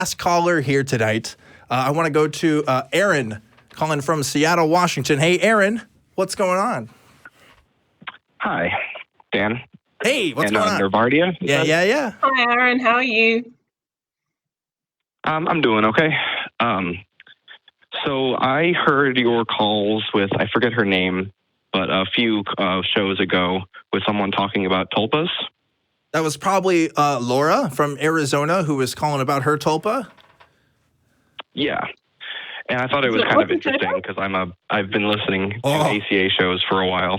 Last caller here tonight. I want to go to Aaron, calling from Seattle, Washington. Hey, Aaron, what's going on? Hi, Dan. Hey, what's going on? Nervardia? Yeah. Hi, Aaron. How are you? I'm doing okay. So I heard your calls with, I forget her name, but a few shows ago with someone talking about Tolpas. That was probably Laura from Arizona who was calling about her Tolpa. Yeah. And I thought it was kind of interesting because I've been listening to ACA shows for a while.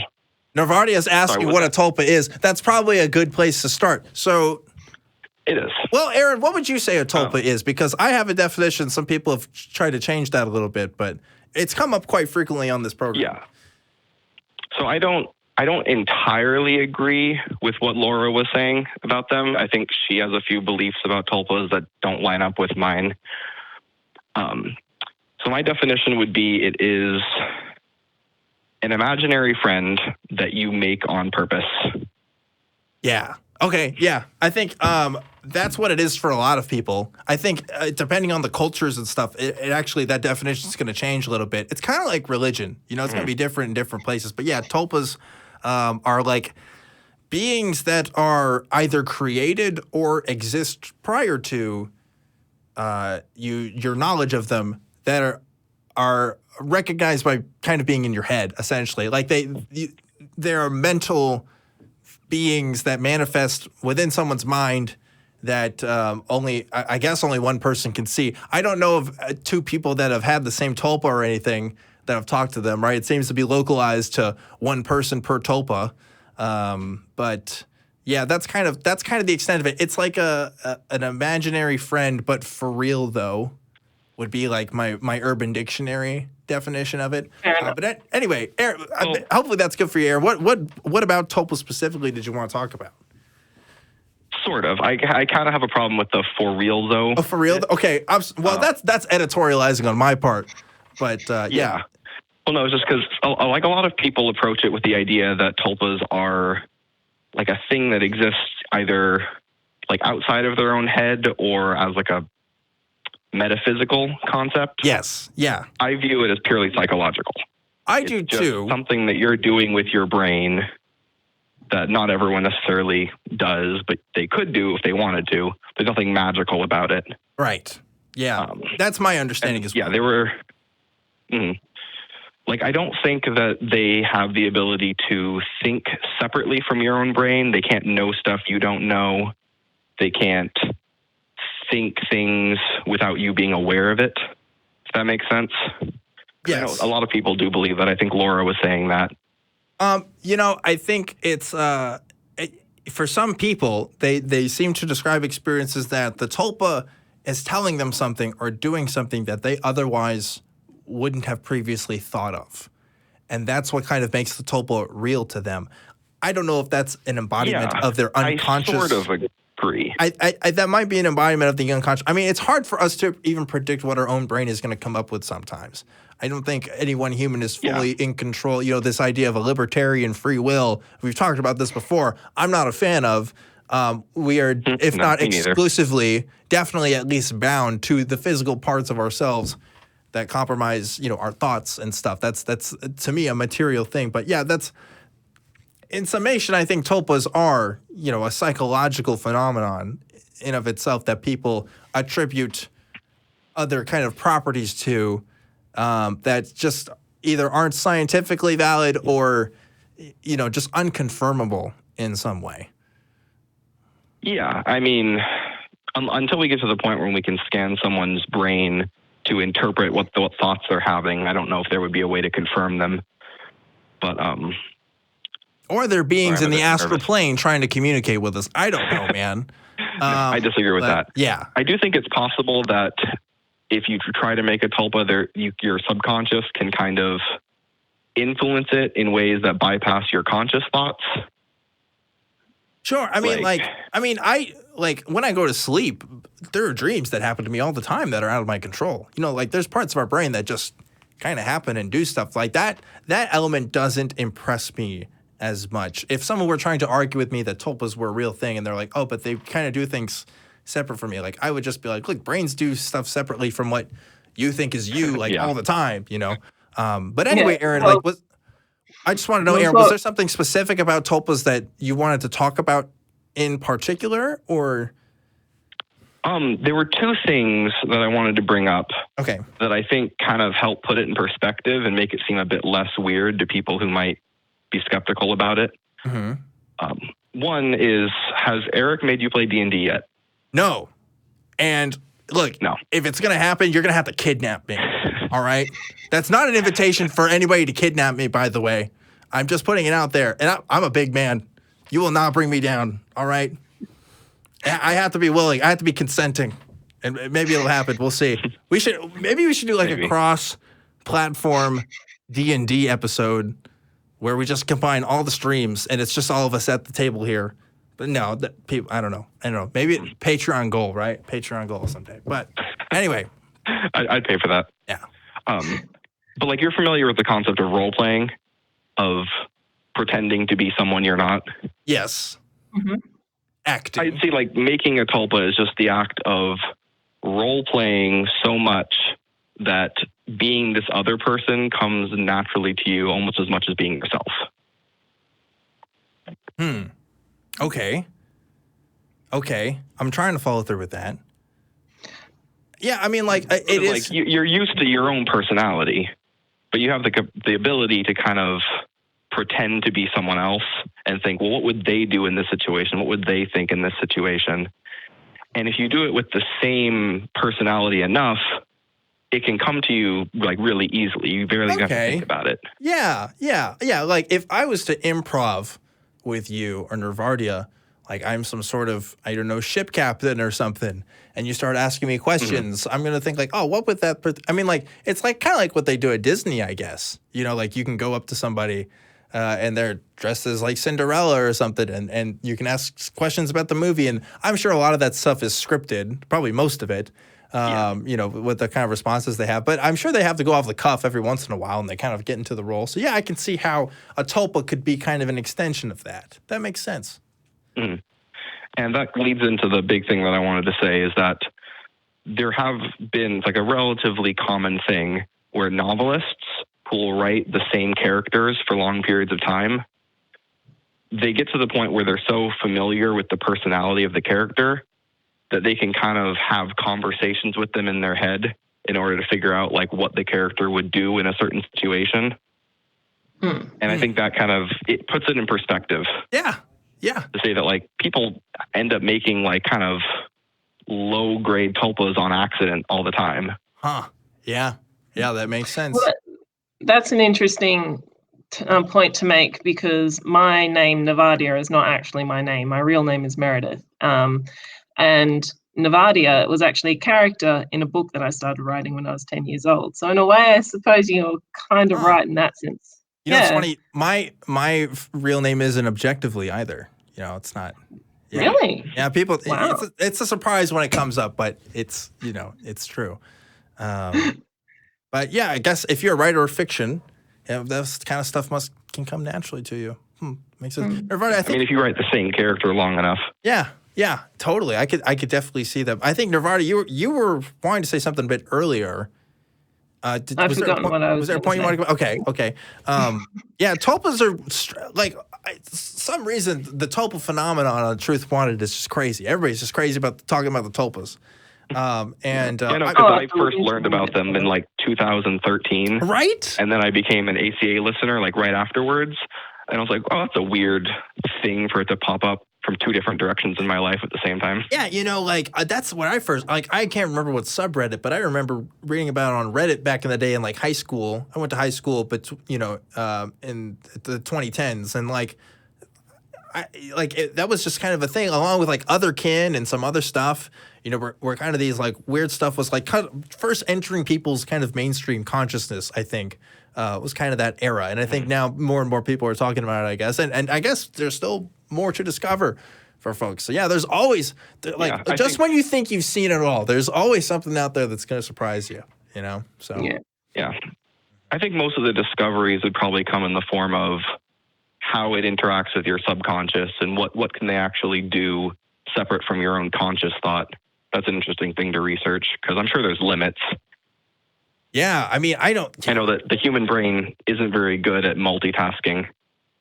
Nervardia is asking what a Tolpa is. That's probably a good place to start. So it is. Well, Aaron, what would you say a Tolpa is? Because I have a definition. Some people have tried to change that a little bit, but it's come up quite frequently on this program. Yeah. So I don't entirely agree with what Laura was saying about them. I think she has a few beliefs about Tolpas that don't line up with mine. So my definition would be it is an imaginary friend that you make on purpose. Yeah. Okay. Yeah. I think that's what it is for a lot of people. I think depending on the cultures and stuff, it actually, that definition is going to change a little bit. It's kind of like religion. You know, it's going to be different in different places. But yeah, Tolpas are like beings that are either created or exist prior to your knowledge of them that are recognized by kind of being in your head, essentially. Like they're mental beings that manifest within someone's mind that only one person can see. I don't know of two people that have had the same Tolpa or anything that have talked to them, right? It seems to be localized to one person per Tolpa. But yeah, that's kind of the extent of it. It's like an imaginary friend, but for real though, would be like my Urban Dictionary definition of it. But anyway, Aaron, hopefully that's good for you, Aaron. What about Tolpa specifically did you want to talk about? Sort of. I kind of have a problem with the for real though. Oh, for real? Okay. That's editorializing on my part. But yeah. Well, no, it's just because like a lot of people approach it with the idea that Tolpas are like a thing that exists either like outside of their own head or as like a metaphysical concept. Yes. Yeah. I view it as purely psychological. I do too. Something that you're doing with your brain that not everyone necessarily does, but they could do if they wanted to. There's nothing magical about it. Right. Yeah. That's my understanding as well. Yeah, they were. Like, I don't think that they have the ability to think separately from your own brain. They can't know stuff you don't know. They can't think things without you being aware of it, if that makes sense. Yes. I know a lot of people do believe that. I think Laura was saying that. I think it's for some people, they seem to describe experiences that the Tolpa is telling them something or doing something that they otherwise wouldn't have previously thought of. And that's what kind of makes the Tolpa real to them. I don't know if that's an embodiment of their unconscious. I sort of agree. I that might be an embodiment of the unconscious. I mean, it's hard for us to even predict what our own brain is going to come up with sometimes. I don't think any one human is fully in control. You know, this idea of a libertarian free will, we've talked about this before, I'm not a fan of. We are, if not exclusively, definitely at least bound to the physical parts of ourselves that compromise, our thoughts and stuff. That's to me a material thing. But yeah, that's in summation. I think Tolpas are, a psychological phenomenon in of itself that people attribute other kind of properties to that just either aren't scientifically valid or, just unconfirmable in some way. Yeah, I mean, until we get to the point where we can scan someone's brain to interpret what thoughts they're having, I don't know if there would be a way to confirm them. But or they're beings in the astral plane trying to communicate with us. I don't know, man. I disagree with that. Yeah, I do think it's possible that if you try to make a Tolpa, your subconscious can kind of influence it in ways that bypass your conscious thoughts. Sure. I mean, when I go to sleep, there are dreams that happen to me all the time that are out of my control. There's parts of our brain that just kind of happen and do stuff like that. That element doesn't impress me as much. If someone were trying to argue with me that Tolpas were a real thing and they're like, oh, but they kind of do things separate from me. Like I would just be like, look, brains do stuff separately from what you think is you, like all the time, you know. But anyway, Aaron, like I just want to know, Aaron, was there something specific about Tolpas that you wanted to talk about in particular, or? There were two things that I wanted to bring up. Okay. That I think kind of help put it in perspective and make it seem a bit less weird to people who might be skeptical about it. Mm-hmm. One is, has Eric made you play D&D yet? No. And look, if it's going to happen, you're going to have to kidnap me. All right? That's not an invitation for anybody to kidnap me, by the way. I'm just putting it out there. And I'm a big man. You will not bring me down. All right? I have to be willing. I have to be consenting. And maybe it'll happen. We'll see. Maybe we should do like a cross-platform D&D episode where we just combine all the streams and it's just all of us at the table here. But no, people, I don't know. Maybe Patreon goal, right? Patreon goal someday. But anyway. I'd pay for that. Yeah. But like, you're familiar with the concept of role-playing, of pretending to be someone you're not? Yes. Mm-hmm. Acting. I'd say like making a Tolpa is just the act of role-playing so much that being this other person comes naturally to you almost as much as being yourself. Okay. I'm trying to follow through with that. Yeah, I mean, like, it is... Like, you're used to your own personality, but you have the ability to kind of pretend to be someone else and think, well, what would they do in this situation? What would they think in this situation? And if you do it with the same personality enough, it can come to you like really easily. You barely have to think about it. Yeah. Like if I was to improv with you or Nervardia, like I'm some sort of, I don't know, ship captain or something, and you start asking me questions, I'm going to think like, oh, what would that, I mean, like, it's like kind of like what they do at Disney, I guess. You know, like you can go up to somebody and they're dressed as like Cinderella or something, and you can ask questions about the movie. And I'm sure a lot of that stuff is scripted, probably most of it, you know, with the kind of responses they have. But I'm sure they have to go off the cuff every once in a while and they kind of get into the role. So yeah, I can see how a Tolpa could be kind of an extension of that. That makes sense. Mm. And that leads into the big thing that I wanted to say is that there have been like a relatively common thing where novelists who will write the same characters for long periods of time, they get to the point where they're so familiar with the personality of the character that they can kind of have conversations with them in their head in order to figure out like what the character would do in a certain situation. And I think that kind of, it puts it in perspective. Yeah. To say that like people end up making like kind of low grade Tolpas on accident all the time. Huh. Yeah, that makes sense. Well, that's an interesting point to make, because my name, Nervardia, is not actually my name. My real name is Meredith. And Nervardia was actually a character in a book that I started writing when I was 10 years old. So in a way, I suppose you're kind of right in that sense. You know, it's funny. My real name isn't Objectively either. You know, it's not. Yeah. Really? Yeah, people. Wow. It's a surprise when it comes up, but it's, you know, it's true. But yeah, I guess if you're a writer of fiction, this kind of stuff can come naturally to you. Makes sense. Nervardia, I mean, if you write the same character long enough. Yeah, totally. I could definitely see that. I think Nervardia, you were wanting to say something a bit earlier. I've forgotten what I was. Was there a point you wanted to go? Okay. Yeah, Tolpas are like, some reason the Tolpa phenomenon on Truth Wanted is just crazy. Everybody's just crazy about talking about the Tolpas. Because I first learned about them in like 2013. Right? And then I became an ACA listener like right afterwards. And I was like, oh, that's a weird thing for it to pop up from two different directions in my life at the same time. Yeah, you know, like that's when I first, like, I can't remember what subreddit, but I remember reading about it on Reddit back in the day in like high school. I went to high school, but you know, in the 2010s, and like, that was just kind of a thing, along with like Otherkin and some other stuff. You know, where kind of these like weird stuff was like first entering people's kind of mainstream consciousness, I think. Was kind of that era. And I think now more and more people are talking about it, I guess. And I guess there's still more to discover for folks. So yeah, there's always, when you think you've seen it all, there's always something out there that's going to surprise you, you know? So yeah. I think most of the discoveries would probably come in the form of how it interacts with your subconscious and what can they actually do separate from your own conscious thought. That's an interesting thing to research because I'm sure there's limits. Yeah, I mean, I know that the human brain isn't very good at multitasking.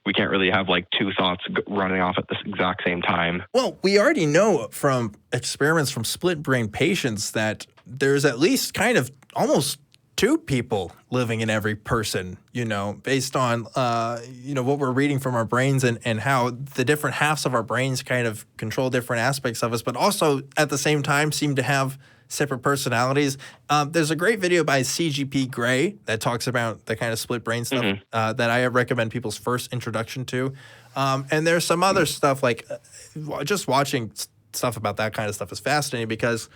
We can't really have like two thoughts running off at the exact same time. Well, we already know from experiments from split brain patients that there's at least kind of almost two people living in every person, based on, what we're reading from our brains and how the different halves of our brains kind of control different aspects of us, but also at the same time seem to have separate personalities. There's a great video by CGP Grey that talks about the kind of split brain stuff that I recommend people's first introduction to. And there's some other stuff like just watching stuff about that kind of stuff is fascinating because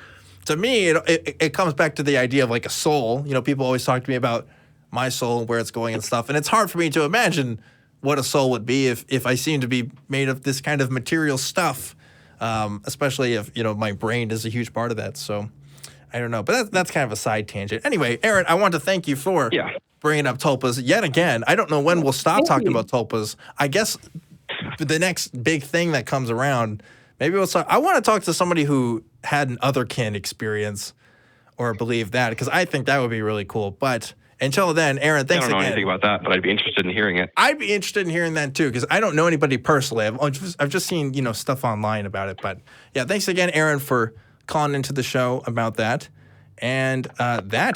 to me, it comes back to the idea of like a soul. People always talk to me about my soul and where it's going and stuff. And it's hard for me to imagine what a soul would be if I seem to be made of this kind of material stuff, especially if, my brain is a huge part of that. So I don't know, but that's kind of a side tangent. Anyway, Aaron, I want to thank you for bringing up Tolpas yet again. I don't know when we'll stop talking about Tolpas. I guess the next big thing that comes around, maybe we'll start. I want to talk to somebody who had an otherkin experience or believe that, because I think that would be really cool. But until then, Aaron, thanks again. I don't know anything about that, but I'd be interested in hearing it. I'd be interested in hearing that too, because I don't know anybody personally. I've just seen, stuff online about it. But yeah, thanks again, Aaron, for calling into the show about that. And that